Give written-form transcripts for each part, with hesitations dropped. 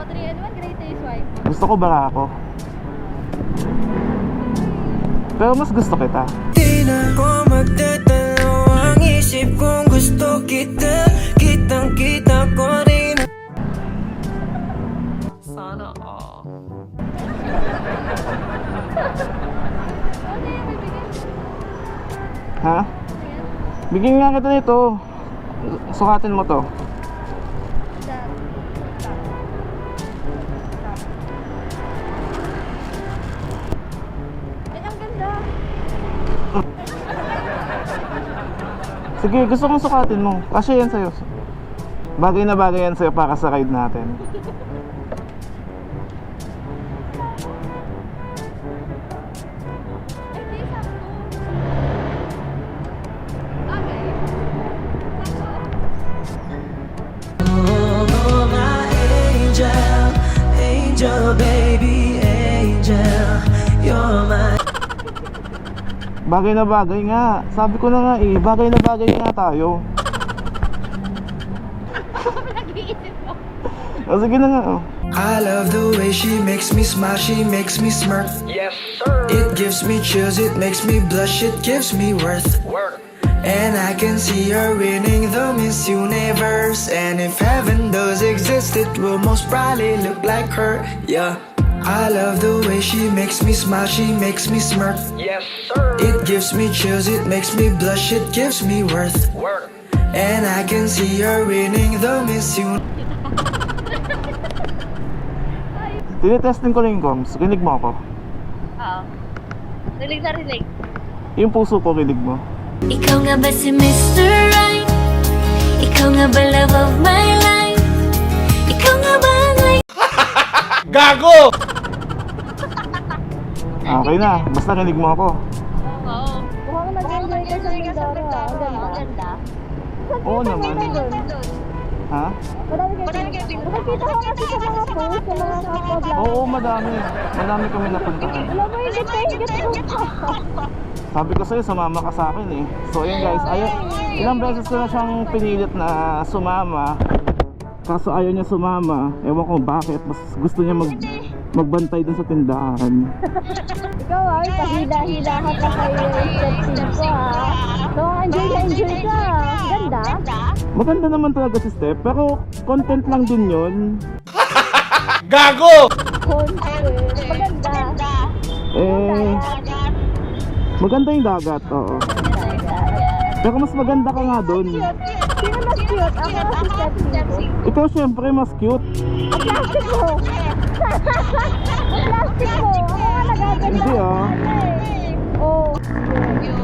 mo, 3-in-1, greatest wife. Gusto ko barako. Pero mas gusto kita. Di na ko magtatalo ang isip kong gusto kita. Kitang-kita ko rin. Sana all. Ano yan, bibigyan? Ha? Bigyan nga kita nito. Sukatin mo to. Ay, ang ganda. Sige, gusto kong sukatin mo. Kasi yan sa'yo. Bagay na bagay yan sa'yo para sa ride natin. Ay, di, sakto. Okay. Oh, my angel, angel, baby, angel, you're my. Bagay na bagay nga. Sabi ko na nga eh, bagay na bagay nga tayo. Nag-iisip mo. O sige na nga oh. I love the way she makes me smile, she makes me smirk. Yes, sir. It gives me chills, it makes me blush, it gives me worth. And I can see her winning the Miss Universe. And if heaven does exist, it will most probably look like her. Yeah. I love the way she makes me smile, she makes me smirk. Yes, sir. It gives me chills, it makes me blush, it gives me worth. And I can see her winning the Miss Universe. Tinitesting ko lang yung comms. Kinig mo ako. Oo. Rilig na rilig. Yung puso ko, kinig mo. Ikaw nga ba si Mr. Right? Ikaw nga ba love of my life? Ikaw nga ba ang light? Gago! Okay na, basta kinig mo ako. Oo. Mukhang nag-enjoy ka sa Mindoro. Ang ganda. Oo naman. Ha? Madami kayo. Nakikita ko kasi sa mga post, sa mga kapwa-vlog. Oo, madami. Madami kami napuntahan. Alam mo, higit na higit ko. Sabi ko sa'yo, sumama ka sa akin eh. So ayun guys, ilang beses ko na siyang pinilit na sumama. Kaso ayaw niya sumama. Ewan ko bakit. Mas gusto niya magbantay dun sa tindahan. Ikaw pahila-hila ka pa kayo yung step ko So, enjoy ka. Ganda. Maganda naman talaga si Step, pero content lang din yun. Content. Maganda. Eh, maganda yung dagat, oo. Pero mas maganda ka nga dun. Sino mas cute? Ako si Step ko. Ikaw syempre mas cute. Ang plastic mo. Ang plastic mo. Ako nga nagaganda. Hindi ah. Oh.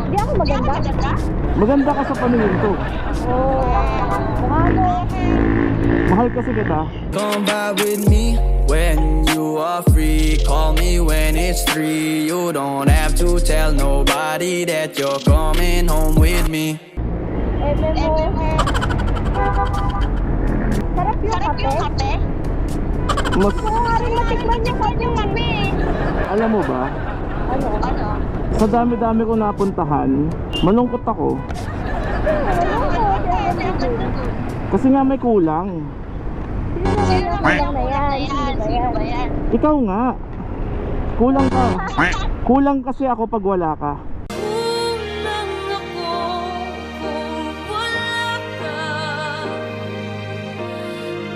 Hindi ako maganda? Maganda ka sa paningin ko. Oh. Mukha mo. Mahal kasi kita. Come by with me when you are free. Call me when it's 3. You don't have to tell nobody that you're coming home with me. Eme mo. Sarap yung kape. Mas, Gusto ko nga rin matikman yung kape. alam mo ba, Ano? sa dami-dami ko napuntahan, malungkot ako. Kasi nga may kulang. Sino na yan? Sino ba yan? Ikaw nga. Kulang ka. Kulang kasi ako pag wala ka. Kulang ako kung wala ka.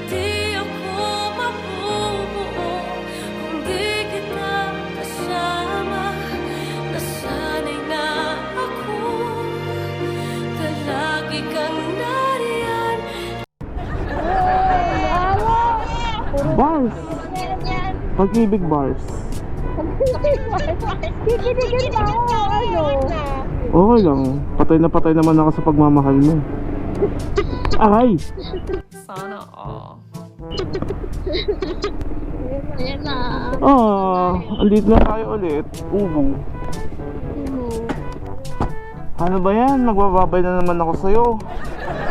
Di ako mabubuo kung di kita kasama. Nasanay na ako na lagi kang nariyan. Bars. Pag-ibig bars. Kikinigin pa ako. Ano? Okay lang. Patay naman ako sa pagmamahal mo. Aray! Sana all. Ayan na. Andito na tayo ulit. Ubo. Ano ba yan? Nagbababay na naman ako sa'yo.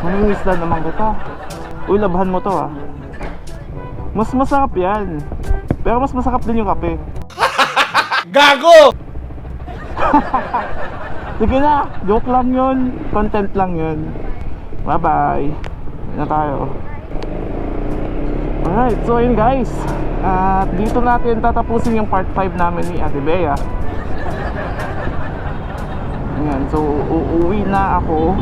Mamimiss na naman kita. Uy, labahan mo to ah. Mas masarap yan. Pero mas masarap din yung kape. Gago! Sige na, joke lang yun. Content lang yun. Bye bye. Na tayo. Alright, so yun guys, at dito natin tatapusin yung part 5 namin ni Ate Bea. Ayan, so uuwi na ako.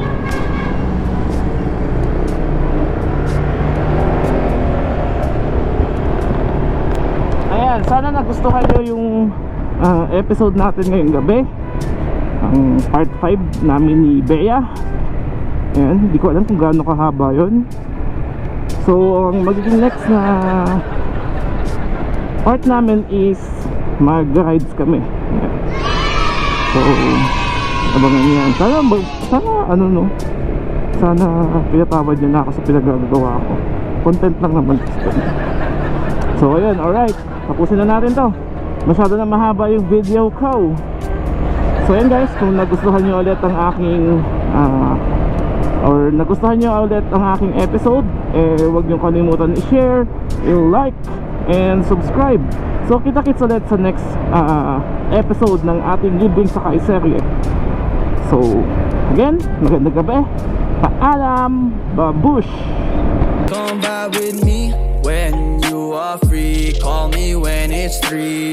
Ayan, sana nagustuhan nyo yung episode natin ngayong gabi. Ang part 5 namin ni Bea. Ayan, hindi ko alam kung gaano kahaba yun. So, ang magiging next na part namin is mag-rides kami. Ayan. So, abangan nyo yan. Sana ano no, sana pinatawad nyo na ako sa pinagagawa ko. Content lang naman. So, ayun, alright. Tapusin na natin to. Masyado na mahaba yung video ko. So yun guys, kung nagustuhan nyo ulit ang aking or nagustuhan nyo ulit ang aking episode, huwag nyo kalimutan i-share, i-like, and subscribe. So kita-kits ulit sa next episode ng ating Libreng Sakay serye. So again, magandang gabi. Paalam, babush! Come by with me when you are free. Call me when it's 3